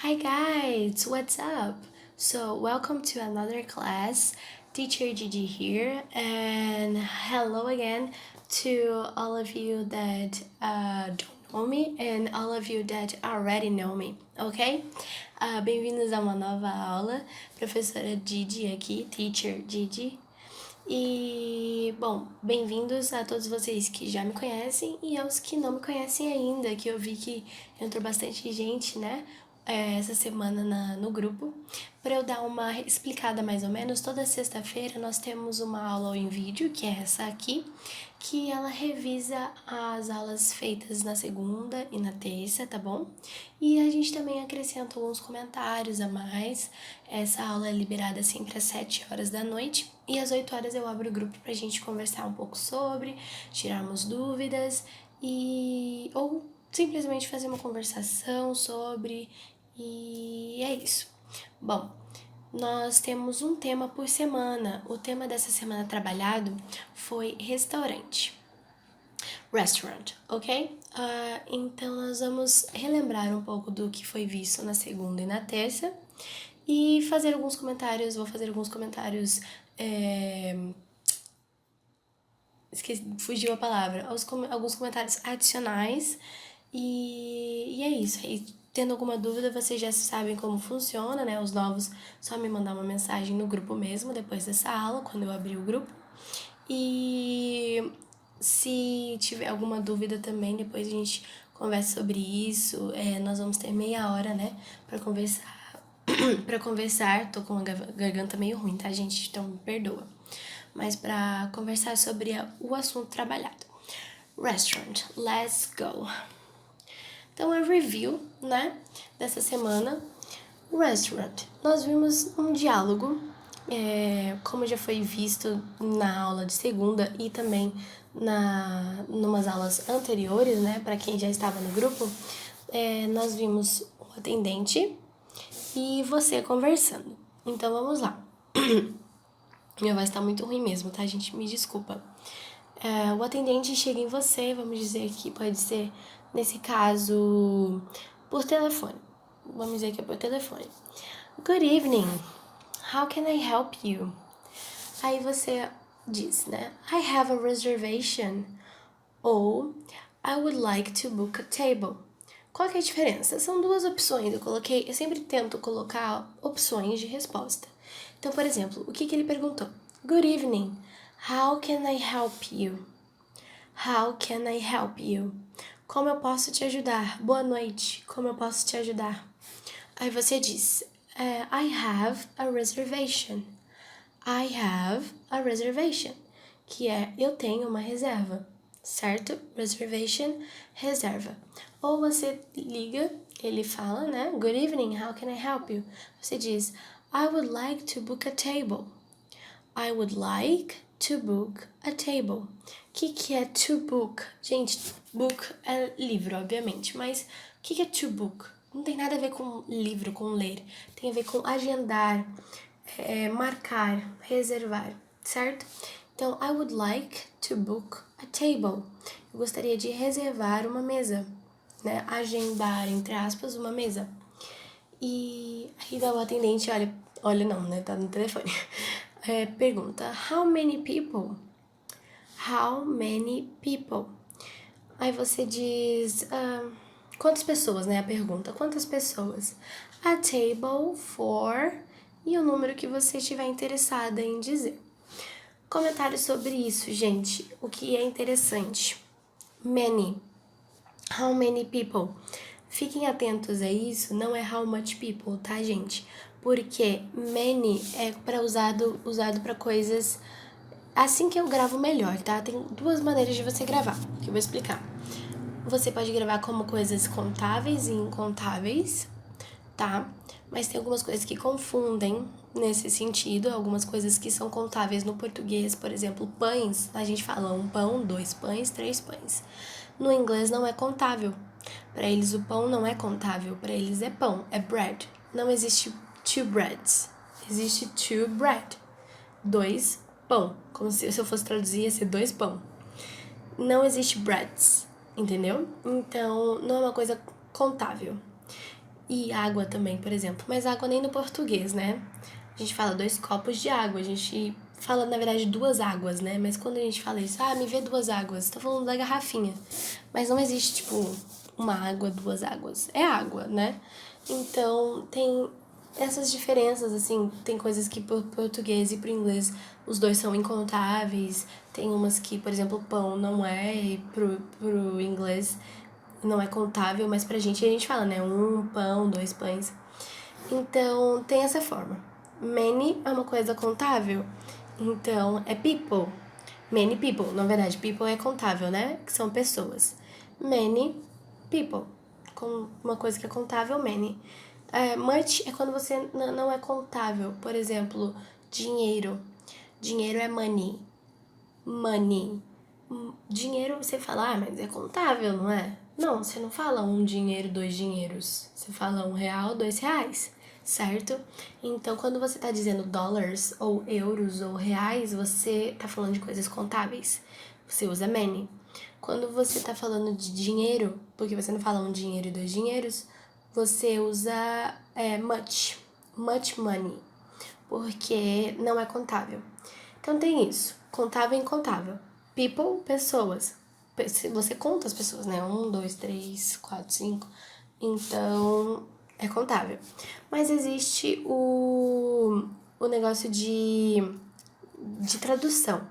Hi guys, what's up? So, welcome to another class. Teacher Gigi here, and hello again to all of you that don't know me and all of you that already know me, ok? Bem-vindos a uma nova aula. Professora Gigi aqui, Teacher Gigi. E, bom, bem-vindos a todos vocês que já me conhecem e aos que não me conhecem ainda, que eu vi que entrou bastante gente, né, essa semana no grupo. Para eu dar uma explicada mais ou menos, toda sexta-feira nós temos uma aula em vídeo, que é essa aqui, que ela revisa as aulas feitas na segunda e na terça, tá bom? E a gente também acrescenta alguns comentários a mais. Essa aula é liberada sempre às 7 horas da noite e às 8 horas eu abro o grupo pra gente conversar um pouco sobre, tirarmos dúvidas ou simplesmente fazer uma conversação sobre, e é isso. Bom, nós temos um tema por semana. O tema dessa semana trabalhado foi restaurante. Restaurant, ok? Então nós vamos relembrar um pouco do que foi visto na segunda e na terça e fazer alguns comentários. Vou fazer alguns comentários. Fugiu a palavra. Alguns comentários adicionais. E é isso. Aí, tendo alguma dúvida, vocês já sabem como funciona, né? Os novos, só me mandar uma mensagem no grupo mesmo, depois dessa aula, quando eu abrir o grupo. E se tiver alguma dúvida também, depois a gente conversa sobre isso. Nós vamos ter meia hora, né, pra conversar. Pra conversar, tô com a garganta meio ruim, tá, gente? Então me perdoa. Mas pra conversar sobre o assunto trabalhado. Restaurant, let's go! Então, a review, né, dessa semana. Restaurant. Nós vimos um diálogo, como já foi visto na aula de segunda e também numas aulas anteriores, né, para quem já estava no grupo, nós vimos o atendente e você conversando. Então, vamos lá. Minha voz tá muito ruim mesmo, tá, gente? Me desculpa. O atendente chega em você, vamos dizer que pode ser, nesse caso, por telefone. Vamos dizer que é por telefone. Good evening. How can I help you? Aí você diz, né? I have a reservation. Ou I would like to book a table. Qual que é a diferença? São duas opções. Eu sempre tento colocar opções de resposta. Então, por exemplo, o que ele perguntou? Good evening. How can I help you? How can I help you? Como eu posso te ajudar? Boa noite. Como eu posso te ajudar? Aí você diz, I have a reservation. I have a reservation. Que é, eu tenho uma reserva. Certo? Reservation, reserva. Ou você liga, ele fala, né? Good evening, how can I help you? Você diz, I would like to book a table. I would like to book a table. O que é to book? Gente, book é livro, obviamente, mas o que é to book? Não tem nada a ver com livro, com ler. Tem a ver com agendar, marcar, reservar, certo? Então, I would like to book a table. Eu gostaria de reservar uma mesa, né? Agendar, entre aspas, uma mesa. E aí o atendente olha não, né? Tá no telefone. Pergunta, how many people? How many people? Aí você diz, quantas pessoas, né? A pergunta, quantas pessoas? A table for... E o número que você estiver interessada em dizer. Comentários sobre isso, gente. O que é interessante? Many. How many people? Fiquem atentos a isso, não é how much people, tá, gente? Porque many é usado para coisas assim que eu gravo melhor, tá? Tem duas maneiras de você gravar, que eu vou explicar. Você pode gravar como coisas contáveis e incontáveis, tá? Mas tem algumas coisas que confundem nesse sentido, algumas coisas que são contáveis no português, por exemplo, pães, a gente fala um pão, dois pães, três pães. No inglês não é contável. Para eles o pão não é contável, para eles é pão, é bread. Não existe two breads, existe two bread. Dois pão, como se eu fosse traduzir ia ser dois pão. Não existe breads, entendeu? Então não é uma coisa contável. E água também, por exemplo. Mas água nem no português, né? A gente fala 2 copos de água. A gente fala, na verdade, 2 águas, né? Mas quando a gente fala isso, me vê 2 águas. Tá falando da garrafinha. Mas não existe, tipo, uma água, 2 águas. É água, né? Então, tem essas diferenças, assim. Tem coisas que pro português e pro inglês os dois são incontáveis. Tem umas que, por exemplo, pão não é, e pro inglês não é contável, mas pra gente a gente fala, né? 1 pão, 2 pães. Então, tem essa forma. Many é uma coisa contável, então é people. Many people, na verdade, people é contável, né? Que são pessoas. Many people, com uma coisa que é contável, many. Much é quando você não é contável. Por exemplo, dinheiro. Dinheiro é money. Money. Dinheiro você fala, mas é contável, não é? Não, você não fala 1 dinheiro, 2 dinheiros. Você fala 1 real, 2 reais, certo? Então, quando você tá dizendo dólares, ou euros, ou reais, você tá falando de coisas contáveis. Você usa many. Quando você tá falando de dinheiro, porque você não fala 1 dinheiro e 2 dinheiros, você usa much. Much money. Porque não é contável. Então tem isso, contável e incontável. People, pessoas. Você conta as pessoas, né? 1, 2, 3, 4, 5. Então, é contável. Mas existe o negócio de tradução,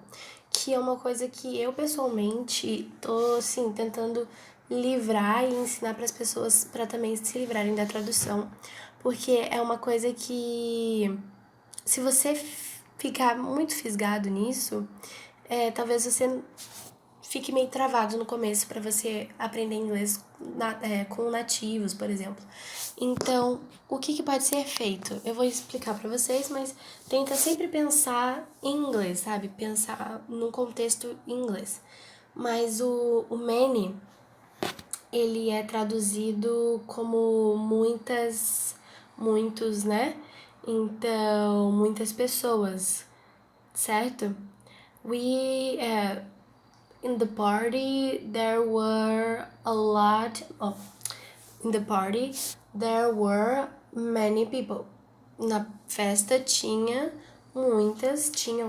que é uma coisa que eu pessoalmente tô, assim, tentando livrar e ensinar para as pessoas para também se livrarem da tradução, porque é uma coisa que se você ficar muito fisgado nisso, talvez você fique meio travado no começo para você aprender inglês com nativos, por exemplo. Então, o que pode ser feito? Eu vou explicar para vocês, mas tenta sempre pensar em inglês, sabe? Pensar num contexto em inglês. Mas o many, ele é traduzido como muitos, né? Então, muitas pessoas, certo? In the party, there were a lot of. In the party, there were many people. Na festa tinham,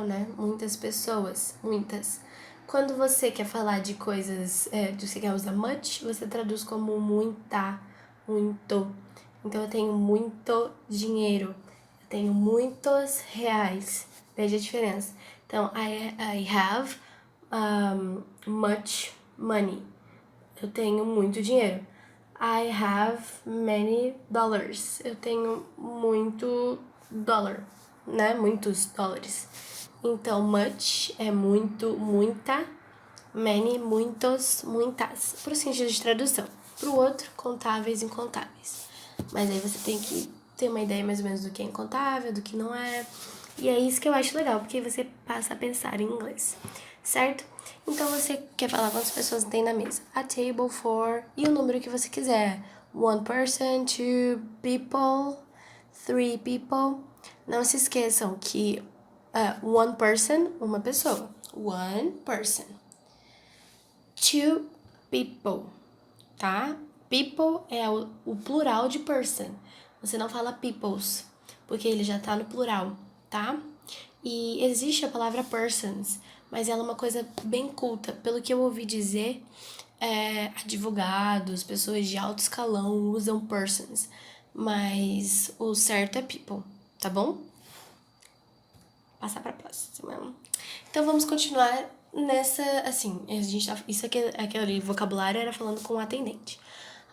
né? Muitas pessoas, muitas. Quando você quer falar de coisas, você quer usar much, você traduz como muita, muito. Então eu tenho muito dinheiro, eu tenho muitos reais. Veja a diferença. Então, I have much money. Eu tenho muito dinheiro. I have many dollars. Eu tenho muito dólar, né? Muitos dólares. Então, much é muito, muita. Many, muitos, muitas. Pro sentido de tradução. Pro outro, contáveis, incontáveis. Mas aí você tem que ter uma ideia mais ou menos do que é incontável, do que não é. E é isso que eu acho legal, porque você passa a pensar em inglês, certo? Então você quer falar quantas pessoas tem na mesa? A table for e o número que você quiser. 1 person, 2 people, 3 people. Não se esqueçam que 1 person, uma pessoa. 1 person. 2 people, tá? People é o plural de person. Você não fala peoples, porque ele já tá no plural, tá? E existe a palavra persons, mas ela é uma coisa bem culta. Pelo que eu ouvi dizer, advogados, pessoas de alto escalão usam persons, mas o certo é people, tá bom? Passar pra próxima. Então vamos continuar nessa, assim, a gente isso aqui, aquele vocabulário era falando com o atendente.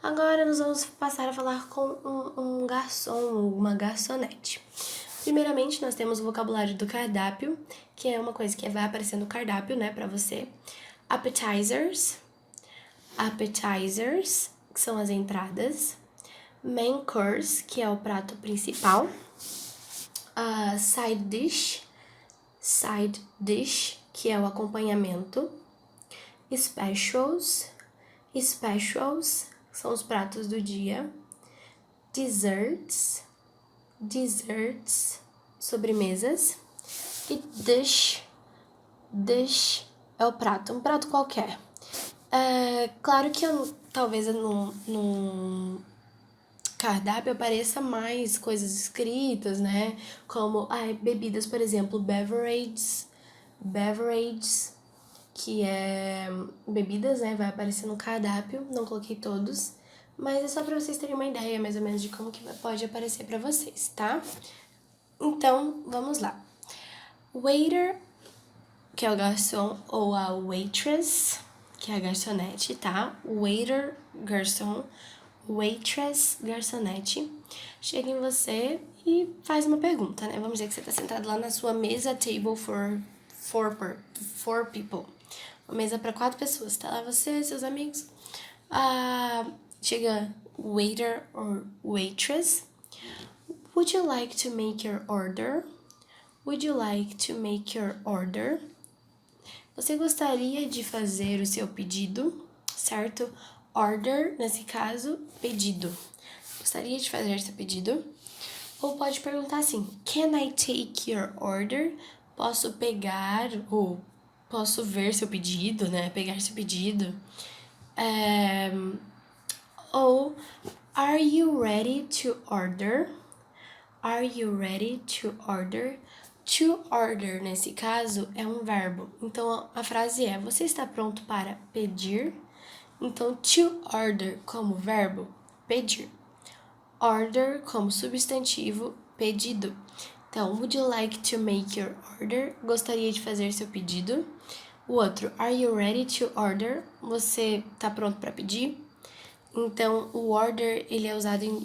Agora nós vamos passar a falar com um garçom, uma garçonete. Primeiramente, nós temos o vocabulário do cardápio, que é uma coisa que vai aparecer no cardápio, né, pra você. Appetizers, que são as entradas. Main course, que é o prato principal. Side dish, que é o acompanhamento. Specials, são os pratos do dia. Desserts, sobremesas. E dish é o prato, um prato qualquer. Claro que talvez eu não cardápio apareça mais coisas escritas, né? Como bebidas, por exemplo, beverages, que é bebidas, né? Vai aparecer no cardápio, não coloquei todos, mas é só para vocês terem uma ideia mais ou menos de como que pode aparecer para vocês, tá? Então, vamos lá. Waiter, que é o garçom, ou a waitress, que é a garçonete, tá? Waiter, garçom, waitress, garçonete. Chega em você e faz uma pergunta, né? Vamos dizer que você tá sentado lá na sua mesa, table for four people. Uma mesa para 4 pessoas. Tá lá você e seus amigos. Chega waiter or waitress. Would you like to make your order? Would you like to make your order? Você gostaria de fazer o seu pedido, certo? Order, nesse caso, pedido. Gostaria de fazer seu pedido? Ou pode perguntar assim: Can I take your order? Posso pegar ou posso ver seu pedido, né? Pegar seu pedido. Ou Are you ready to order? Are you ready to order? To order, nesse caso, é um verbo. Então, a frase é: Você está pronto para pedir? Então, to order como verbo, pedir. Order como substantivo, pedido. Então, would you like to make your order? Gostaria de fazer seu pedido. O outro, are you ready to order? Você está pronto para pedir? Então, o order, ele é usado em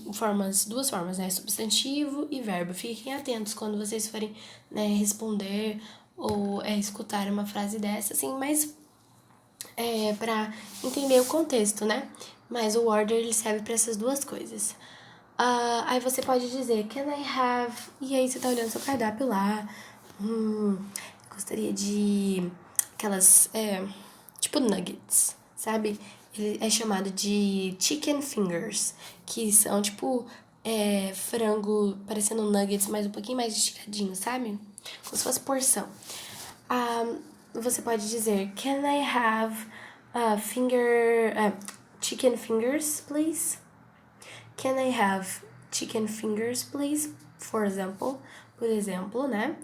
duas formas, né? Substantivo e verbo. Fiquem atentos quando vocês forem, né, responder ou escutar uma frase dessa, assim, mas para entender o contexto, né? Mas o order, ele serve para essas duas coisas. Aí você pode dizer, can I have... E aí você tá olhando seu cardápio lá. Gostaria de aquelas, tipo nuggets, sabe? Ele é chamado de chicken fingers, que são tipo frango parecendo nuggets, mas um pouquinho mais esticadinho, sabe? Como se fosse porção. Você pode dizer, can I have chicken fingers, please? Can I have chicken fingers, please? Por exemplo, né?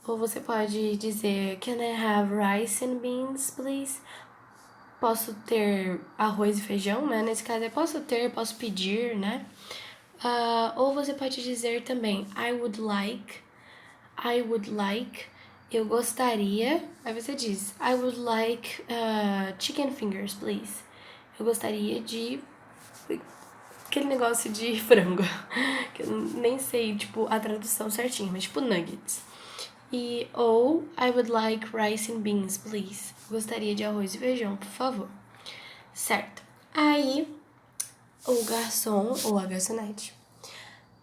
Ou você pode dizer, can I have rice and beans, please? Posso ter arroz e feijão, né? Nesse caso é posso pedir, né? Ou você pode dizer também, I would like, eu gostaria. Aí você diz, I would like chicken fingers, please. Eu gostaria de aquele negócio de frango, que eu nem sei, tipo, a tradução certinha, mas tipo nuggets. Ou I would like rice and beans, please. Gostaria de arroz e feijão, por favor. Certo. Aí, o garçom ou a garçonete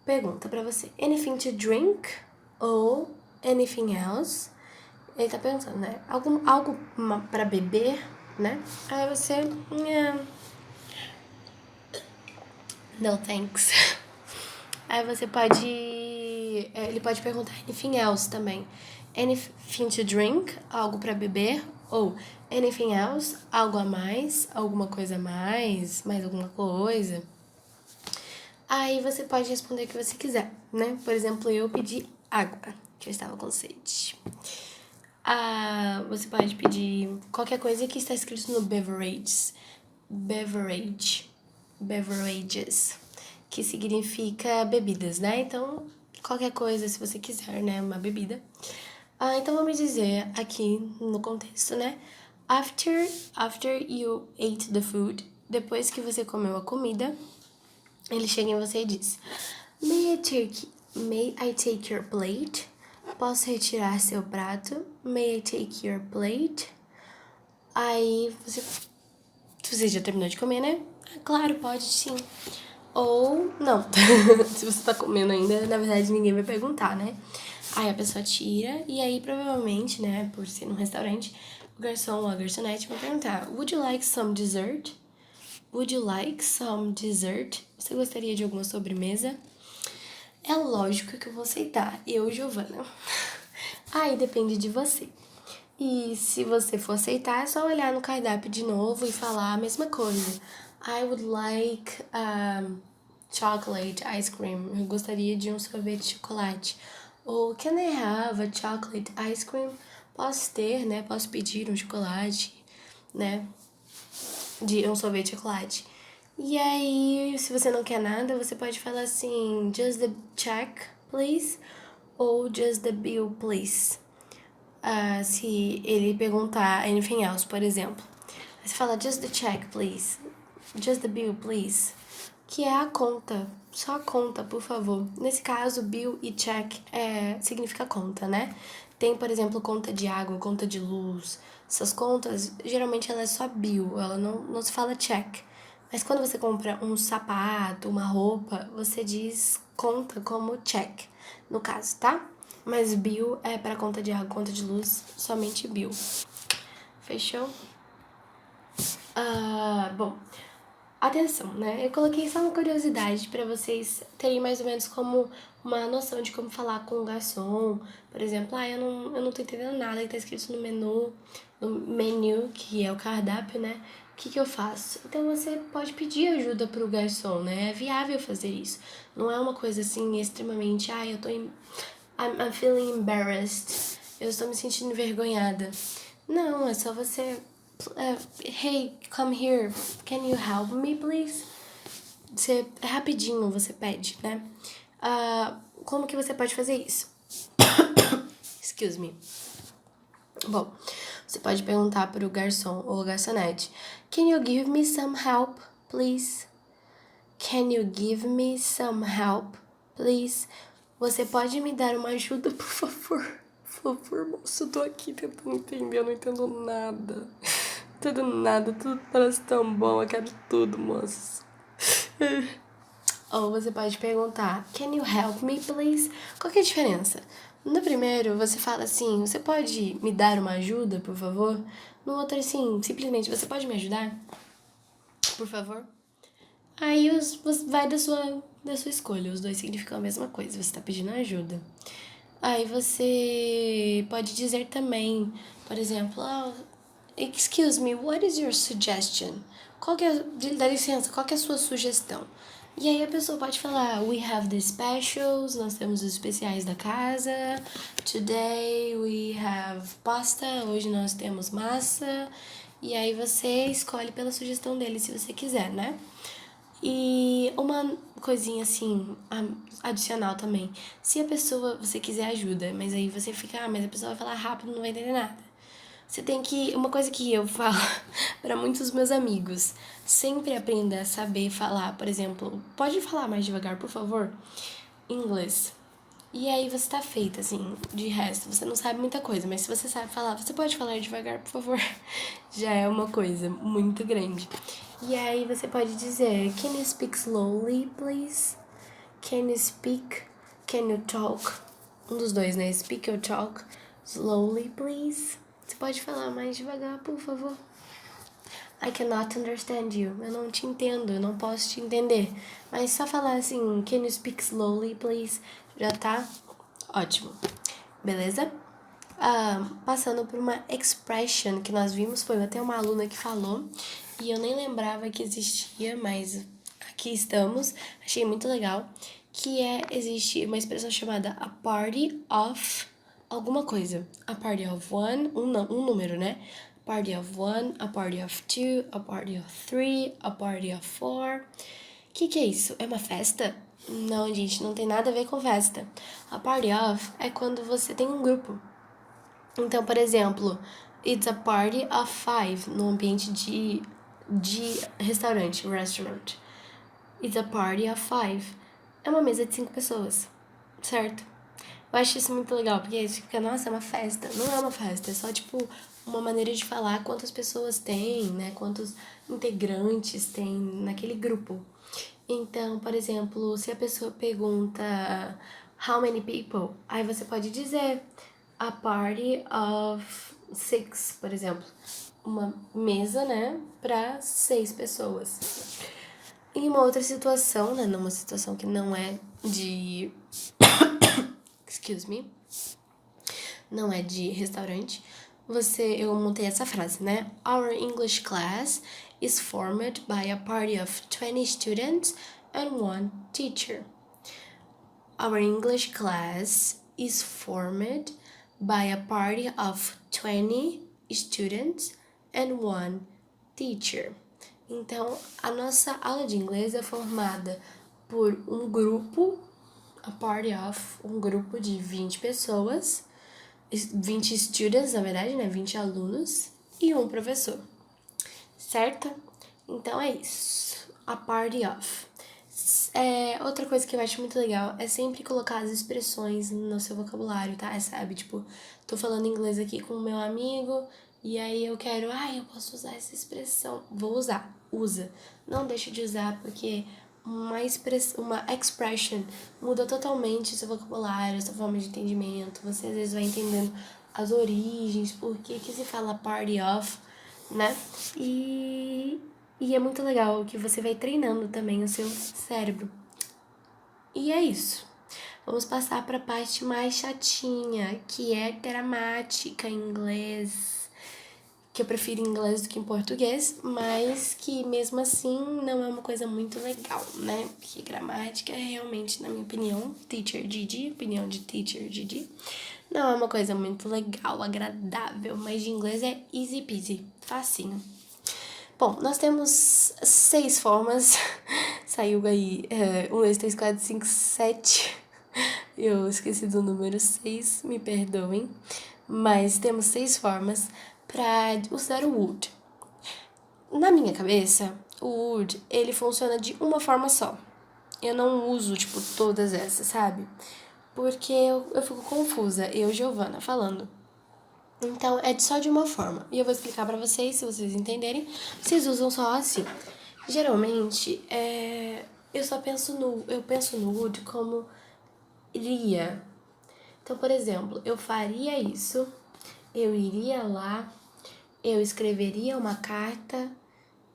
pergunta pra você, anything to drink? Ou anything else? Ele tá perguntando, né? Algo pra beber, né? Aí você... No thanks. Aí você pode... Ele pode perguntar anything else também. Anything to drink? Algo pra beber? Ou anything else? Algo a mais? Alguma coisa a mais? Mais alguma coisa? Aí você pode responder o que você quiser, né? Por exemplo, eu pedi água, que eu estava com sede. Você pode pedir qualquer coisa que está escrito no beverages, que significa bebidas, né? Então, qualquer coisa, se você quiser, né? Uma bebida. Então, vamos dizer aqui no contexto, né? After you ate the food, depois que você comeu a comida, ele chega em você e diz, May I take your plate? Posso retirar seu prato? May I take your plate? Aí você já terminou de comer, né? Claro, pode sim. Ou não. Se você tá comendo ainda, na verdade ninguém vai perguntar, né? Aí a pessoa tira e aí provavelmente, né, por ser num restaurante, o garçom ou a garçonete vai perguntar, Would you like some dessert? Would you like some dessert? Você gostaria de alguma sobremesa? É lógico que eu vou aceitar. Eu, Giovana. Aí depende de você. E se você for aceitar, é só olhar no cardápio de novo e falar a mesma coisa. I would like chocolate ice cream. Eu gostaria de um sorvete de chocolate. Ou can I have a chocolate ice cream? Posso ter, né? Posso pedir um chocolate, né? De um sorvete de chocolate. E aí, se você não quer nada, você pode falar assim, just the check, please. Ou just the bill, please. Se ele perguntar anything else, por exemplo. Aí você fala, just the check, please. Just the bill, please. Que é a conta. Só a conta, por favor. Nesse caso, bill e check significa conta, né? Tem, por exemplo, conta de água, conta de luz. Essas contas, geralmente ela é só bill, ela não se fala check. Mas quando você compra um sapato, uma roupa, você diz conta como check, no caso, tá? Mas bill é para conta de água, conta de luz, somente bill. Fechou? Bom, atenção, né? Eu coloquei só uma curiosidade para vocês terem mais ou menos como uma noção de como falar com o garçom. Por exemplo, eu não tô entendendo nada que tá escrito no menu, que é o cardápio, né? O que eu faço? Então você pode pedir ajuda pro garçom, né? É viável fazer isso. Não é uma coisa assim extremamente, I'm feeling embarrassed. Eu estou me sentindo envergonhada. Não, é só você hey, come here, can you help me, please? É rapidinho, você pede, né? Como que você pode fazer isso? Excuse me. Bom, você pode perguntar para o garçom ou garçonete, can you give me some help, please? Can you give me some help, please? Você pode me dar uma ajuda, por favor? Por favor, moço, eu tô aqui tentando entender, eu não entendo nada. Tudo nada, tudo parece tão bom, eu quero tudo, moço. Ou você pode perguntar, can you help me, please? Qual que é a diferença? No primeiro, você fala assim, você pode me dar uma ajuda, por favor? No outro, assim, simplesmente, você pode me ajudar? Por favor? Aí vai da sua escolha, os dois significam a mesma coisa, você tá pedindo ajuda. Aí você pode dizer também, por exemplo, excuse me, what is your suggestion? Dá licença, qual que é a sua sugestão? E aí a pessoa pode falar, we have the specials, nós temos os especiais da casa. Today we have pasta, hoje nós temos massa. E aí você escolhe pela sugestão dele, se você quiser, né? E uma coisinha assim, adicional também. Se a pessoa, você quiser ajuda, mas aí você fica, mas a pessoa vai falar rápido, não vai entender nada. Você tem que, uma coisa que eu falo para muitos dos meus amigos, sempre aprenda a saber falar, por exemplo, pode falar mais devagar, por favor? Inglês. E aí você tá feita, assim, de resto, você não sabe muita coisa, mas se você sabe falar, você pode falar devagar, por favor? Já é uma coisa muito grande. E aí você pode dizer, can you speak slowly, please? Can you speak? Can you talk? Um dos dois, né? Speak or talk slowly, please? Você pode falar mais devagar, por favor? I cannot understand you. Eu não te entendo, eu não posso te entender. Mas só falar assim, can you speak slowly, please? Já tá ótimo. Beleza? Passando por uma expression que nós vimos, foi até uma aluna que falou, e eu nem lembrava que existia, mas aqui estamos, achei muito legal, existe uma expressão chamada a party of alguma coisa. A party of one, um número, né? A party of one, a party of two, a party of three, a party of four. Que é isso? É uma festa? Não, gente, não tem nada a ver com festa. A party of é quando você tem um grupo. Então, por exemplo, it's a party of five no ambiente de restaurante, restaurant. It's a party of five. É uma mesa de 5 pessoas, certo? Eu acho isso muito legal, porque aí fica, nossa, é uma festa. Não é uma festa, é só, tipo, uma maneira de falar quantas pessoas tem, né? Quantos integrantes tem naquele grupo. Então, por exemplo, se a pessoa pergunta how many people, aí você pode dizer a party of 6, por exemplo. Uma mesa, né, para 6 pessoas. Em uma outra situação, né, numa situação que não é de excuse me, não é de restaurante, eu montei essa frase, né? Our English class is formed by a party of 20 students and 1 teacher. Our English class is formed by a party of 20 students and 1 teacher. Então, a nossa aula de inglês é formada por um grupo, a party of, um grupo de 20 pessoas, 20 students, na verdade, né? 20 alunos e um professor, certo? Então é isso, a party of. Outra coisa que eu acho muito legal é sempre colocar as expressões no seu vocabulário, tá? Sabe, tipo, tô falando inglês aqui com o meu amigo e aí eu quero, eu posso usar essa expressão. Vou usar, usa. Não deixe de usar porque uma expression muda totalmente o seu vocabulário, a sua forma de entendimento. Você às vezes vai entendendo as origens, por que se fala party of, né? E é muito legal que você vai treinando também o seu cérebro. E é isso. Vamos passar para a parte mais chatinha, que é gramática em inglês. Que eu prefiro em inglês do que em português, mas que mesmo assim não é uma coisa muito legal, né? Porque gramática é realmente, na minha opinião, opinião de teacher Didi, não é uma coisa muito legal, agradável, mas de inglês é easy peasy, facinho. Bom, nós temos 6 formas. Saiu aí 1, 2, 3, 4, 5, 7. Eu esqueci do número 6, me perdoem. Mas temos 6 formas para usar o would. Na minha cabeça, o would, ele funciona de uma forma só. Eu não uso, tipo, todas essas, sabe? Porque eu fico confusa, Giovana, falando. Então, é só de uma forma. E eu vou explicar pra vocês, se vocês entenderem. Vocês usam só assim. Geralmente, eu penso no would como iria. Então, por exemplo, eu faria isso, eu iria lá, eu escreveria uma carta.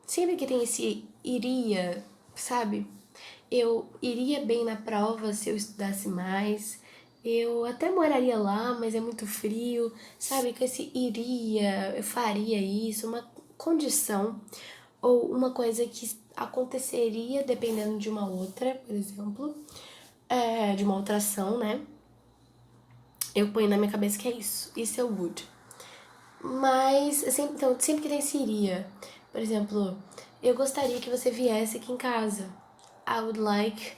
Sempre que tem esse iria, sabe? Eu iria bem na prova se eu estudasse mais. Eu até moraria lá, mas é muito frio, sabe? Com esse iria, eu faria isso, uma condição ou uma coisa que aconteceria dependendo de uma outra, por exemplo, de uma outra ação, né? Eu ponho na minha cabeça que é isso. Isso é o would. Mas, então, sempre que tem esse iria, por exemplo, eu gostaria que você viesse aqui em casa. I would like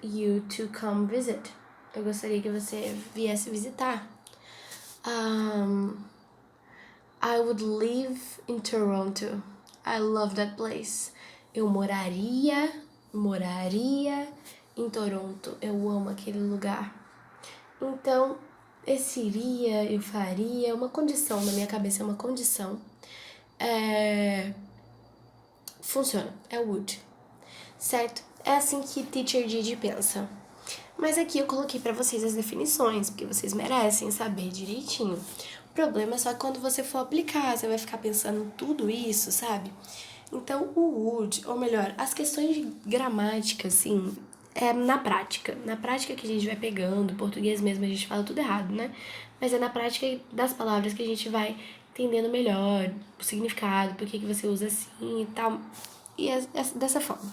you to come visit. Eu gostaria que você viesse visitar. I would live in Toronto. I love that place. Eu moraria em Toronto. Eu amo aquele lugar. Então, esse iria, eu faria, é uma condição, na minha cabeça é uma condição. Funciona, é would. Certo? É assim que Teacher Didi pensa. Mas aqui eu coloquei pra vocês as definições, porque vocês merecem saber direitinho. O problema é só que quando você for aplicar, você vai ficar pensando tudo isso, sabe? Então, o would, ou melhor, as questões de gramática, assim, é na prática. Na prática que a gente vai pegando, português mesmo a gente fala tudo errado, né? Mas é na prática das palavras que a gente vai entendendo melhor o significado, por que você usa assim e tal. E é dessa forma.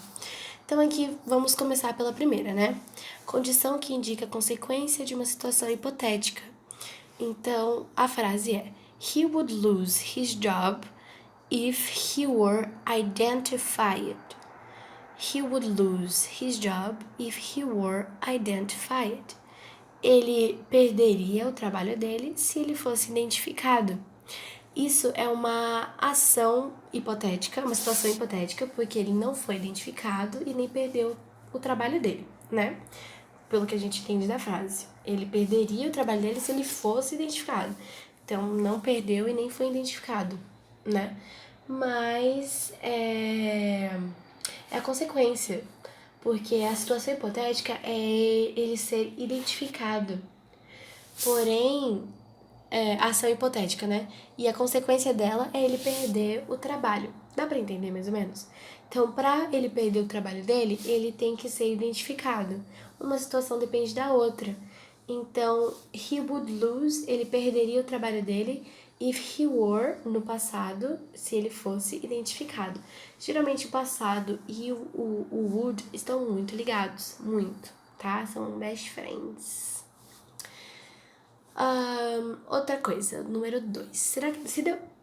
Então aqui vamos começar pela primeira, né? Condição que indica a consequência de uma situação hipotética. Então a frase é: He would lose his job if he were identified. He would lose his job if he were identified. Ele perderia o trabalho dele se ele fosse identificado. Isso é uma ação hipotética, uma situação hipotética, porque ele não foi identificado e nem perdeu o trabalho dele, né? Pelo que a gente entende da frase. Ele perderia o trabalho dele se ele fosse identificado. Então, não perdeu e nem foi identificado, né? Mas é a consequência, porque a situação hipotética é ele ser identificado. Porém, ação hipotética, né? E a consequência dela é ele perder o trabalho. Dá pra entender mais ou menos? Então, pra ele perder o trabalho dele, ele tem que ser identificado. Uma situação depende da outra. Então, he would lose, ele perderia o trabalho dele if he were, no passado, se ele fosse identificado. Geralmente o passado e o would estão muito ligados, muito, tá? São best friends. Outra coisa, número 2. Será que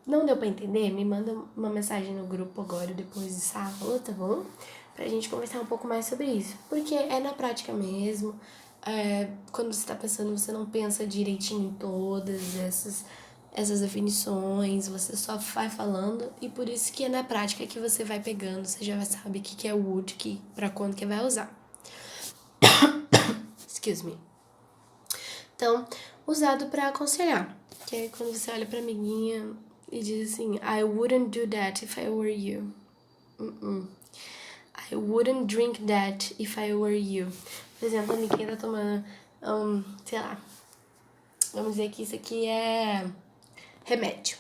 não deu pra entender? Me manda uma mensagem no grupo agora, depois dessa aula, tá bom? Pra gente conversar um pouco mais sobre isso. Porque é na prática mesmo. Quando você tá pensando, você não pensa direitinho em todas essas definições, você só vai falando. E por isso que é na prática que você vai pegando, você já sabe o que é o would, pra quando que vai usar. Excuse me. Então, usado para aconselhar, que é quando você olha pra amiguinha e diz assim, I wouldn't do that if I were you. I wouldn't drink that if I were you. Por exemplo, a amiguinha tá tomando, sei lá, vamos dizer que isso aqui é remédio.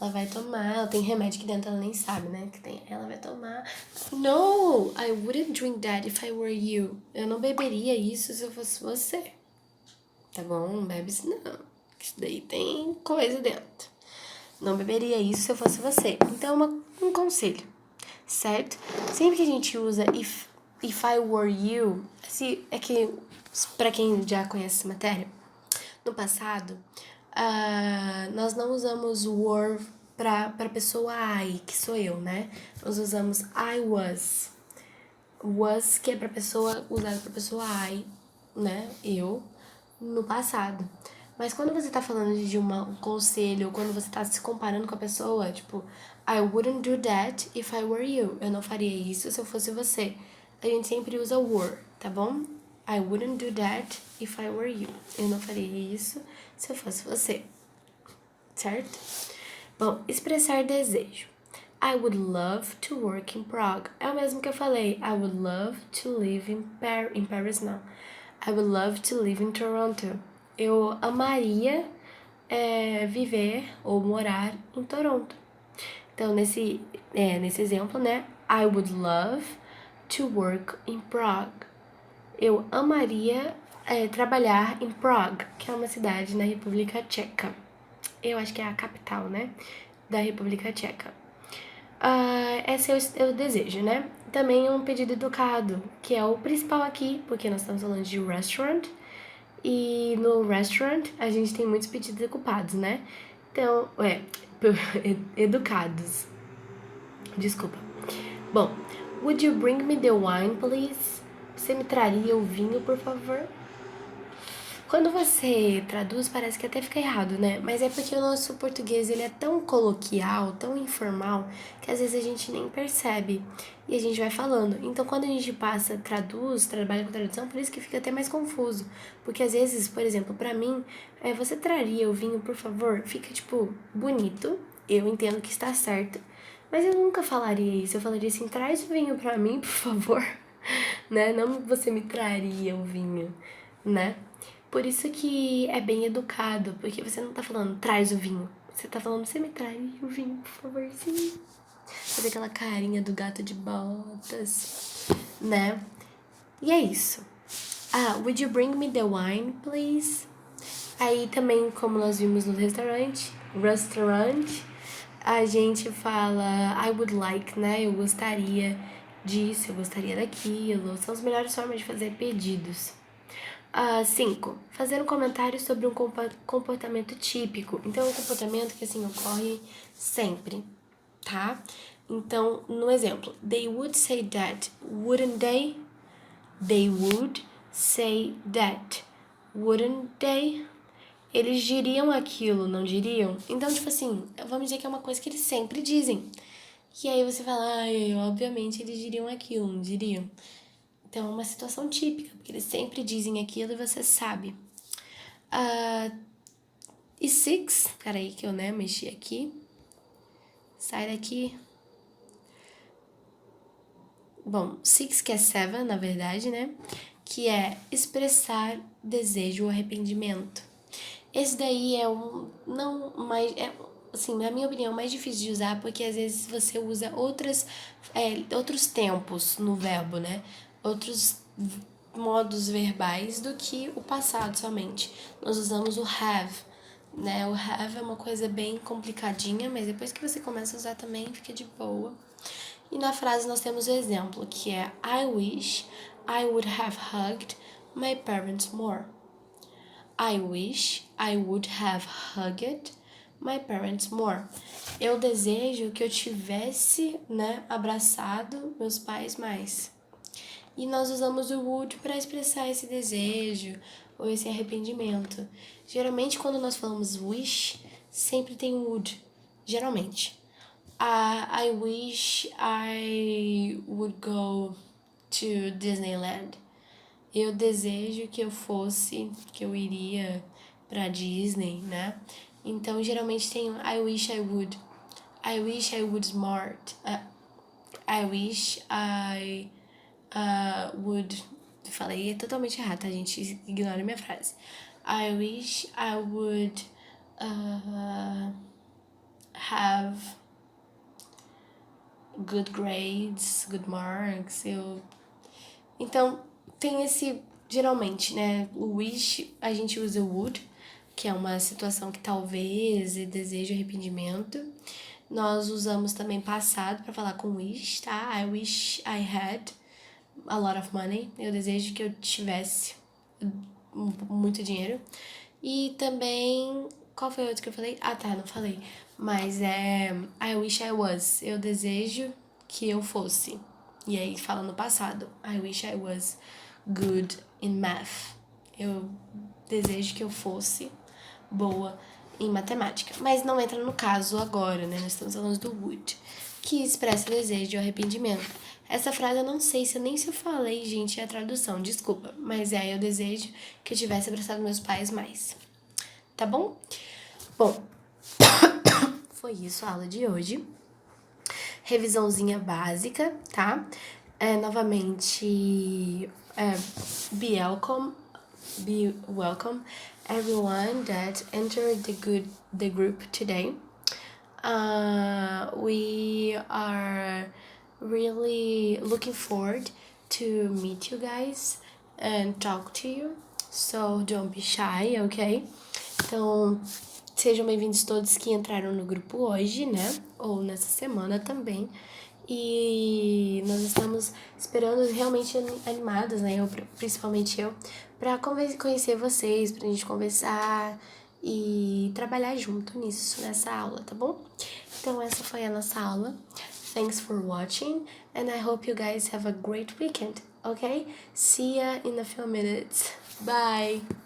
Ela vai tomar, ela tem remédio aqui dentro, ela nem sabe, né, que tem. Ela vai tomar. No, I wouldn't drink that if I were you. Eu não beberia isso se eu fosse você. Tá bom? Não bebe isso não. Isso daí tem coisa dentro. Não beberia isso se eu fosse você. Então, um conselho, certo? Sempre que a gente usa if I were you, assim, é que, pra quem já conhece essa matéria, no passado, nós não usamos were pra pessoa I, que sou eu, né? Nós usamos I was. Was, que é pra pessoa, usado pra pessoa I, né? Eu, no passado. Mas quando você tá falando de um conselho, ou quando você tá se comparando com a pessoa, tipo, I wouldn't do that if I were you. Eu não faria isso se eu fosse você. A gente sempre usa were, tá bom? I wouldn't do that if I were you. Eu não faria isso se eu fosse você. Certo? Bom, expressar desejo. I would love to work in Prague. É o mesmo que eu falei. I would love to live in Paris, não. I would love to live in Toronto. Eu amaria viver ou morar em Toronto. Então, nesse exemplo, né? I would love to work in Prague. Eu amaria trabalhar em Prague, que é uma cidade na República Tcheca. Eu acho que é a capital, né? Da República Tcheca. Esse é o desejo, né? Também um pedido educado, que é o principal aqui, porque nós estamos falando de restaurant. E no restaurant a gente tem muitos pedidos ocupados, né? Então, educados. Desculpa. Bom, would you bring me the wine, please? Você me traria o vinho, por favor? Quando você traduz, parece que até fica errado, né? Mas é porque o nosso português, ele é tão coloquial, tão informal, que às vezes a gente nem percebe. E a gente vai falando. Então, quando a gente trabalha com tradução, por isso que fica até mais confuso. Porque às vezes, por exemplo, pra mim, você traria o vinho, por favor? Fica, tipo, bonito. Eu entendo que está certo. Mas eu nunca falaria isso. Eu falaria assim, traz o vinho pra mim, por favor. Né? Não você me traria o vinho, né? Por isso que é bem educado, porque você não tá falando, traz o vinho. Você tá falando, você me traz o vinho, por favor, sim. Fazer aquela carinha do gato de botas, né? E é isso. Would you bring me the wine, please? Aí também, como nós vimos no restaurante, a gente fala I would like, né? Eu gostaria disso, eu gostaria daquilo. São as melhores formas de fazer pedidos. 5. Fazer um comentário sobre um comportamento típico. Então, é um comportamento que, assim, ocorre sempre, tá? Então, no exemplo, they would say that, wouldn't they? They would say that, wouldn't they? Eles diriam aquilo, não diriam? Então, tipo assim, vamos dizer que é uma coisa que eles sempre dizem. E aí você fala, obviamente eles diriam aquilo, não diriam? Então, é uma situação típica, porque eles sempre dizem aquilo e você sabe. E 6, peraí que eu, mexi aqui. Sai daqui. Bom, 6 que é 7, na verdade, né? Que é expressar desejo ou arrependimento. Esse daí é assim, na minha opinião, mais difícil de usar, porque às vezes você usa outros tempos no verbo, né? Outros modos verbais do que o passado somente. Nós usamos o have, né? O have é uma coisa bem complicadinha, mas depois que você começa a usar também fica de boa. E na frase nós temos o exemplo, que é I wish I would have hugged my parents more. I wish I would have hugged my parents more. Eu desejo que eu tivesse, né, abraçado meus pais mais. E nós usamos o would para expressar esse desejo ou esse arrependimento. Geralmente, quando nós falamos wish, sempre tem would. Geralmente. I wish I would go to Disneyland. Eu desejo que eu iria pra Disney, né? Então, geralmente tem I wish I would. I wish I would smart. I wish I would. Falei totalmente errado, tá, gente? Ignora minha frase. I wish I would have good grades, good marks. Então, tem esse, geralmente, né? O wish, a gente usa o would, que é uma situação que talvez desejo arrependimento. Nós usamos também passado para falar com wish, tá? I wish I had a lot of money. Eu desejo que eu tivesse muito dinheiro. E também, qual foi o outro que eu falei? Ah, tá, não falei. Mas é I wish I was. Eu desejo que eu fosse. E aí fala no passado. I wish I was good in math. Eu desejo que eu fosse boa em matemática. Mas não entra no caso agora, né? Nós estamos falando do would, que expressa desejo de arrependimento. Essa frase eu não sei se eu falei, gente, a tradução, desculpa. Mas é, eu desejo que eu tivesse abraçado meus pais mais. Tá bom? Bom, foi isso a aula de hoje. Revisãozinha básica, tá? Novamente, be welcome everyone that entered the group today. We are really looking forward to meet you guys and talk to you. So don't be shy, ok? Então, sejam bem-vindos todos que entraram no grupo hoje, né? Ou nessa semana também. E nós estamos esperando realmente animados, né? Principalmente eu, pra conhecer vocês, pra gente conversar e trabalhar junto nisso, nessa aula, tá bom? Então essa foi a nossa aula. Thanks for watching and I hope you guys have a great weekend, okay? See ya in a few minutes. Bye!